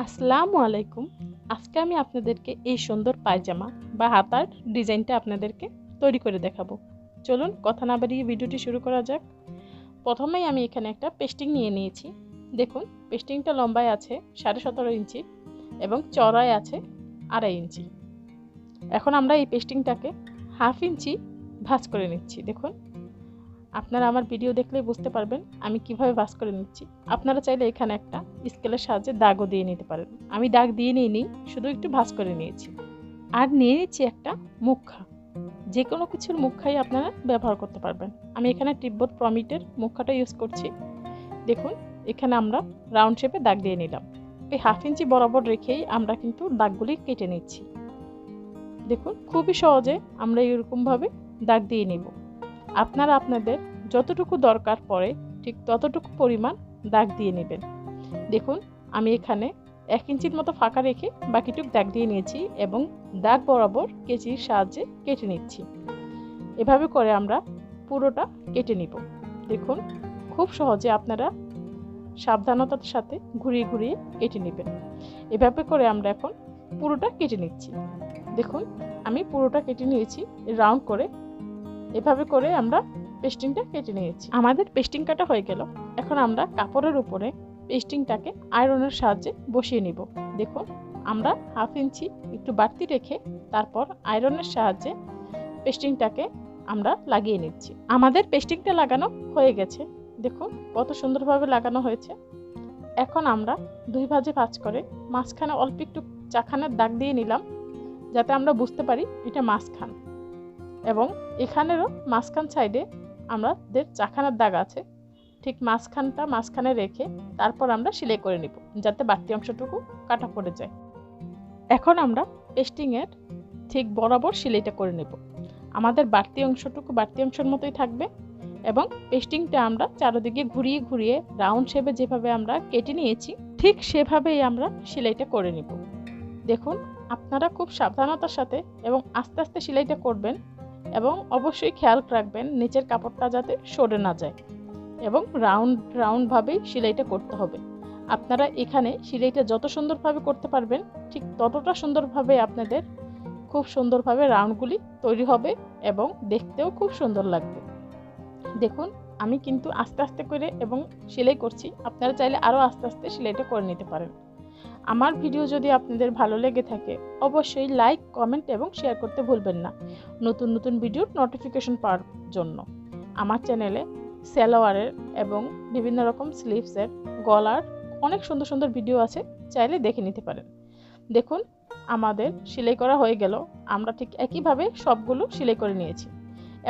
আসসালামু আলাইকুম। আজকে আমি আপনাদেরকে এই সুন্দর পায়জামা বা হাতার ডিজাইনটা আপনাদেরকে তৈরি করে দেখাবো। চলুন কথা না বাড়িয়ে ভিডিওটি শুরু করা যাক। প্রথমেই আমি এখানে একটা পেস্টিং নিয়ে নিয়েছি। দেখুন পেস্টিংটা লম্বায় আছে 17.5 ইঞ্চি এবং চওড়ায় আছে 2.5 ইঞ্চি। এখন আমরা এই পেস্টিংটাকে 1/2 ইঞ্চি ভাঁজ করে নিচ্ছি। দেখুন আপনারা আমার ভিডিও দেখলেই বুঝতে পারবেন আমি কিভাবে ভাঁজ করে নিচ্ছি। আপনারা চাইলে এখানে একটা স্কেলের সাহায্যে দাগও দিয়ে নিতে পারেন। আমি দাগ দিয়ে নিইনি, শুধু একটু ভাঁজ করে নিয়েছি। আর নিয়ে নিচ্ছি একটা মুখা। যে কোনো কিছুর মুখাই আপনারা ব্যবহার করতে পারবেন। আমি এখানে টিপবোর্ড প্রমিটের মুখাটা ইউজ করছি। দেখুন এখানে আমরা রাউন্ড শেপে দাগ দিয়ে নিলাম। এই 1/2 ইঞ্চি বরাবর রেখেই আমরা কিন্তু দাগগুলি কেটে নিচ্ছি। দেখুন খুবই সহজে আমরা এরকমভাবে দাগ দিয়ে নিব। আপনারা আপনাদের যতটুকু দরকার পড়ে ঠিক ততটুকু পরিমাণ দাগ দিয়ে নেবেন। দেখুন আমি এখানে 1 ইঞ্চির মতো ফাঁকা রেখে বাকিটুকু দাগ দিয়ে নিয়েছি এবং দাগ বরাবর কেচির সাহায্যে কেটে নিচ্ছি। এভাবে করে আমরা পুরোটা কেটে নিব। দেখুন খুব সহজে আপনারা সাবধানতার সাথে ঘুরিয়ে ঘুরিয়ে কেটে নেবেন। এভাবে করে আমরা এখন পুরোটা কেটে নিচ্ছি। দেখুন আমি পুরোটা কেটে নিয়েছি রাউন্ড করে। এভাবে করে আমরা পেস্টিংটা কেটে নিয়েছি। আমাদের পেস্টিং কাটা হয়ে গেল। এখন আমরা কাপড়ের উপরে পেস্টিংটাকে আয়রনের সাহায্যে বসিয়ে নিব। দেখুন আমরা 1/2 ইঞ্চি একটু বাড়তি রেখে তারপর আয়রনের সাহায্যে পেস্টিংটাকে আমরা লাগিয়ে নিচ্ছি। আমাদের পেস্টিংটা লাগানো হয়ে গেছে। দেখুন কত সুন্দরভাবে লাগানো হয়েছে। এখন আমরা 2 ভাঁজে ভাঁজ করে মাঝখানে অল্প একটু চাখানের দাগ দিয়ে নিলাম, যাতে আমরা বুঝতে পারি এটা মাঝখান। এবং এখানেরও মাঝখান সাইডে আমাদের চাখানার দাগ আছে, ঠিক মাঝখানে রেখে তারপর আমরা সেলাই করে নিব, যাতে বাড়তি অংশটুকু কাটা পড়ে যায়। এখন আমরা পেস্টিংয়ের ঠিক বরাবর সেলাইটা করে নেব। আমাদের বাড়তি অংশের মতোই থাকবে এবং পেস্টিংটা আমরা চারদিকে ঘুরিয়ে ঘুরিয়ে রাউন্ড শেপে যেভাবে আমরা কেটে নিয়েছি ঠিক সেভাবেই আমরা সেলাইটা করে নিব। দেখুন আপনারা খুব সাবধানতার সাথে এবং আস্তে আস্তে সেলাইটা করবেন এবং অবশ্যই খেয়াল রাখবেন নিচের কাপড়টা যাতে সরে না যায় এবং রাউন্ড ভাবেই সেলাইটা করতে হবে। আপনারা এখানে সেলাইটা যত সুন্দরভাবে করতে পারবেন ঠিক ততটা সুন্দরভাবে আপনাদের খুব সুন্দরভাবে রাউন্ডগুলি তৈরি হবে এবং দেখতেও খুব সুন্দর লাগবে। দেখুন আমি কিন্তু আস্তে আস্তে করে এবং সেলাই করছি, আপনারা চাইলে আরও আস্তে আস্তে সেলাইটা করে নিতে পারেন। আমার ভিডিও যদি আপনাদের ভালো লেগে থাকে অবশ্যই লাইক, কমেন্ট এবং শেয়ার করতে ভুলবেন না নতুন নতুন ভিডিওর নোটিফিকেশন পাওয়ার জন্য। আমার চ্যানেলে সালোয়ারের এবং বিভিন্ন রকম স্লিভসের, গলার অনেক সুন্দর সুন্দর ভিডিও আছে, চাইলে দেখে নিতে পারেন। দেখুন আমাদের সেলাই করা হয়ে গেল। আমরা ঠিক একইভাবে সবগুলো সেলাই করে নিয়েছি।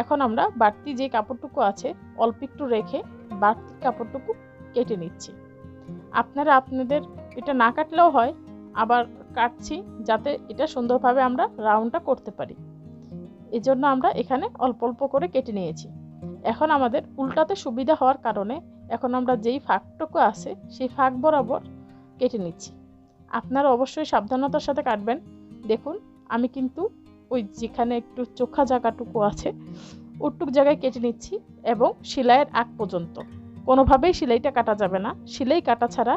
এখন আমরা বাড়তি যে কাপড়টুকু আছে অল্প একটু রেখে বাড়তি কাপড়টুকু কেটে নিচ্ছি। আপনারা আপনাদের এটা না কাটলেও হয়, আবার কাটছি যাতে এটা সুন্দরভাবে আমরা রাউন্ডটা করতে পারি, এজন্য আমরা এখানে অল্প অল্প করে কেটে নিয়েছি। এখন আমাদের উল্টাতে সুবিধা হওয়ার কারণে এখন আমরা যেই ফাঁকটুকু আছে সেই ফাঁক বরাবর কেটে নিচ্ছি। আপনারা অবশ্যই সাবধানতার সাথে কাটবেন। দেখুন আমি কিন্তু ওই যেখানে একটু চোখা জায়গাটুকু আছে ওটুক জায়গায় কেটে নিচ্ছি এবং সেলাইয়ের আগ পর্যন্ত। কোনোভাবেই সেলাইটা কাটা যাবে না, সেলাই কাটা ছাড়া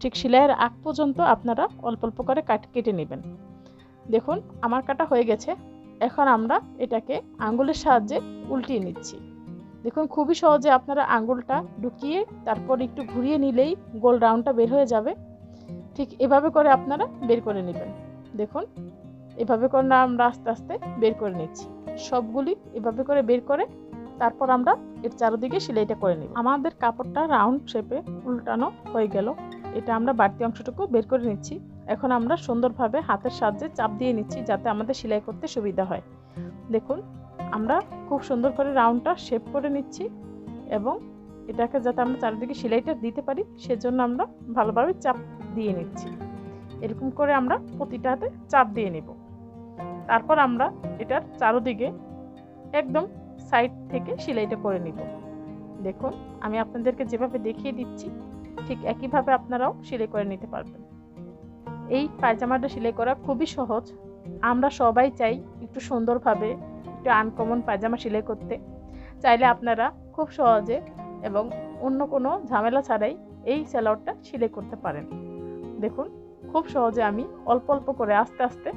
ঠিক সেলাইয়ের আগ পর্যন্ত আপনারা অল্প অল্প করে কেটে নেবেন। দেখুন আমার কাটা হয়ে গেছে। এখন আমরা এটাকে আঙ্গুলের সাহায্যে উল্টিয়ে নিচ্ছি। দেখুন খুবই সহজে আপনারা আঙ্গুলটা ঢুকিয়ে তারপর একটু ঘুরিয়ে নিলেই গোল রাউন্ডটা বের হয়ে যাবে। ঠিক এভাবে করে আপনারা বের করে নেবেন। দেখুন এভাবে করে আমরা আস্তে আস্তে বের করে নিচ্ছি। সবগুলি এভাবে করে বের করে তারপর আমরা এর চারদিকে সেলাইটা করে নিব। আমাদের কাপড়টা রাউন্ড শেপে উল্টানো হয়ে গেল। এটা আমরা বাড়তি অংশটুকু বের করে নিচ্ছি। এখন আমরা সুন্দরভাবে হাতের সাহায্যে চাপ দিয়ে নিচ্ছি যাতে আমাদের সেলাই করতে সুবিধা হয়। দেখুন আমরা খুব সুন্দর করে রাউন্ডটা শেপ করে নিচ্ছি এবং এটাকে যাতে আমরা চারদিকে সেলাইটা দিতে পারি সেজন্য আমরা ভালোভাবে চাপ দিয়ে নিচ্ছি। এরকম করে আমরা প্রতিটা হাতে চাপ দিয়ে নেব। তারপর আমরা এটার চারদিকে একদম সাইড থেকে সেলাইটা করে নিব। দেখুন আমি আপনাদেরকে যেভাবে দেখিয়ে দিচ্ছি ঠিক একইভাবে আপনারাও সেলাই করে নিতে পারবেন। এই পায়জামাটা সেলাই করা খুবই সহজ। আমরা সবাই চাই একটু সুন্দরভাবে একটু আনকমন পায়জামা সেলাই করতে। চাইলে আপনারা খুব সহজে এবং অন্য কোনো ঝামেলা ছাড়াই এই সালোয়ারটা সেলাই করতে পারেন। দেখুন খুব সহজে আমি অল্প অল্প করে আস্তে আস্তে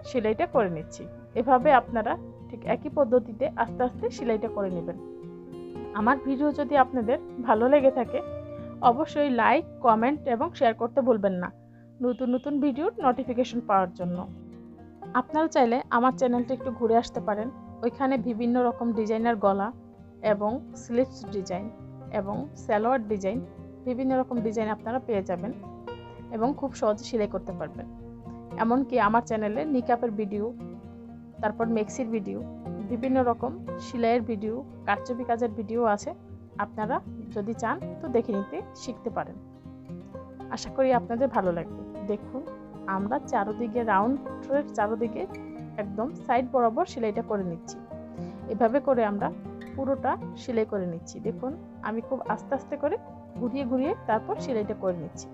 সেলাইটা করে নিচ্ছি। এভাবে আপনারা ঠিক একই পদ্ধতিতে আস্তে আস্তে সেলাইটা করে নেবেন। আমার ভিডিও যদি আপনাদের ভালো লেগে থাকে অবশ্যই লাইক, কমেন্ট এবং শেয়ার করতে ভুলবেন না নতুন নতুন ভিডিওর নোটিফিকেশন পাওয়ার জন্য। আপনারা চাইলে আমার চ্যানেলটা একটু ঘুরে আসতে পারেন। ওইখানে বিভিন্ন রকম ডিজাইনার গলা এবং স্লিভস ডিজাইন এবং সালোয়ার ডিজাইন, বিভিন্ন রকম ডিজাইন আপনারা পেয়ে যাবেন এবং খুব সহজে সেলাই করতে পারবেন। এমনকি আমার চ্যানেলে নিকাপের ভিডিও, তারপর মেক্সির ভিডিও, বিভিন্ন রকম সেলাইয়ের ভিডিও, কারচুপি কাজের ভিডিও আছে। আপনারা যদি চান তো দেখে নিতে শিখতে পারেন। আশা করি আপনাদের ভালো লাগবে। দেখুন আমরা চারদিকে রাউন্ডের চারদিকে একদম সাইড বরাবর সেলাইটা করে নিচ্ছি। এভাবে করে আমরা পুরোটা সেলাই করে নিচ্ছি। দেখুন আমি খুব আস্তে আস্তে করে ঘুরিয়ে ঘুরিয়ে তারপর সেলাইটা করে নিচ্ছি।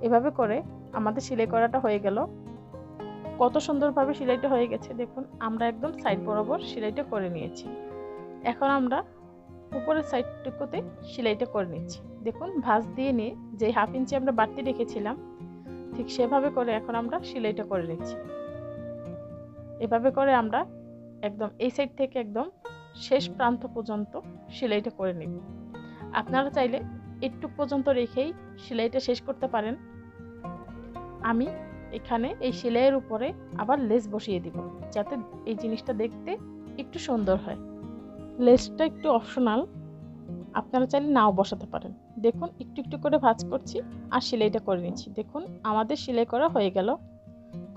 এভাবে করে আমাদের সেলাই করাটা হয়ে গেল। কত সুন্দরভাবে সেলাইটা হয়ে গেছে দেখুন। আমরা একদম সাইড বরাবর সেলাইটা করে নিয়েছি। এখন আমরা উপরের সাইডটুকুতে সেলাইটা করে নিচ্ছি। দেখুন ভাঁজ দিয়ে নিয়ে যে 1/2 ইঞ্চি আমরা বাড়তি রেখেছিলাম ঠিক সেভাবে করে এখন আমরা সেলাইটা করে নিচ্ছি। এভাবে করে আমরা একদম এই সাইড থেকে একদম শেষ প্রান্ত পর্যন্ত সেলাইটা করে নিব। আপনারা চাইলে একটু পর্যন্ত রেখেই সেলাইটা শেষ করতে পারেন। আমি এখানে এই সেলাইয়ের উপরে আবার লেস বসিয়ে দিব যাতে এই জিনিসটা দেখতে একটু সুন্দর হয়। লেসটা একটু অপশনাল, আপনারা চাইলে নাও বসাতে পারেন। দেখুন একটু একটু করে ভাঁজ করছি আর সেলাইটা করে নিচ্ছি। দেখুন আমাদের সেলাই করা হয়ে গেল।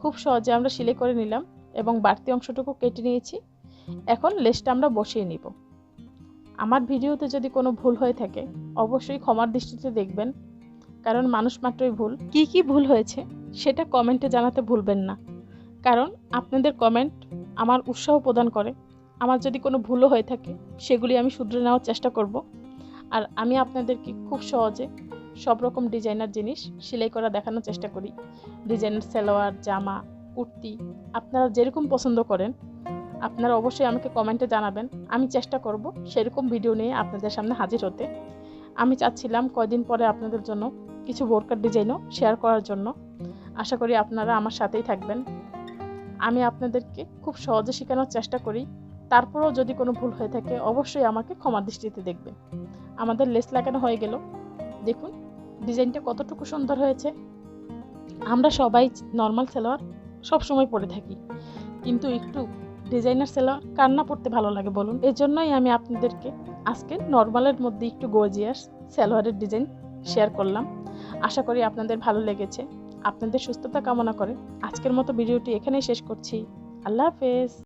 খুব সহজে আমরা সেলাই করে নিলাম এবং বাড়তি অংশটুকু কেটে নিয়েছি। এখন লেসটা আমরা বসিয়ে নিব। আমার ভিডিওতে যদি কোনো ভুল হয়ে থাকে অবশ্যই ক্ষমার দৃষ্টিতে দেখবেন, কারণ মানুষ মাত্রই ভুল। কি কি ভুল হয়েছে সেটা কমেন্টে জানাতে ভুলবেন না, কারণ আপনাদের কমেন্ট আমার উৎসাহ প্রদান করে। আমার যদি কোনো ভুলও হয়ে থাকে সেগুলি আমি শুধরে নেওয়ার চেষ্টা করব। আর আমি আপনাদেরকে খুব সহজে সব রকম ডিজাইনার জিনিস সেলাই করা দেখানোর চেষ্টা করি। ডিজাইনার সালোয়ার, জামা, কুর্তি আপনারা যেরকম পছন্দ করেন আপনারা অবশ্যই আমাকে কমেন্টে জানাবেন। আমি চেষ্টা করব সেরকম ভিডিও নিয়ে আপনাদের সামনে হাজির হতে। আমি চাচ্ছিলাম কয়দিন পরে আপনাদের জন্য কিছু বোরকার ডিজাইনও শেয়ার করার জন্য। আশা করি আপনারা আমার সাথেই থাকবেন। আমি আপনাদেরকে খুব সহজে শেখানোর চেষ্টা করি। তারপরেও যদি কোনো ভুল হয়ে থাকে অবশ্যই আমাকে ক্ষমার দৃষ্টিতে দেখবেন। আমাদের লেস লাগানো হয়ে গেল। দেখুন ডিজাইনটা কতটুকু সুন্দর হয়েছে। আমরা সবাই নর্মাল সালোয়ার সব সময় পরে থাকি, কিন্তু একটু ডিজাইনার সালোয়ার কার না পরতে ভালো লাগে বলুন। এই জন্যই আমি আপনাদেরকে আজকে নর্মালের মধ্যে একটু গর্জিয়াস সালোয়ারের ডিজাইন শেয়ার করলাম। আশা করি আপনাদের ভালো লেগেছে। আপনাদের সুস্থতা কামনা করে আজকের মতো ভিডিওটি এখানেই শেষ করছি। আল্লাহ হাফেজ।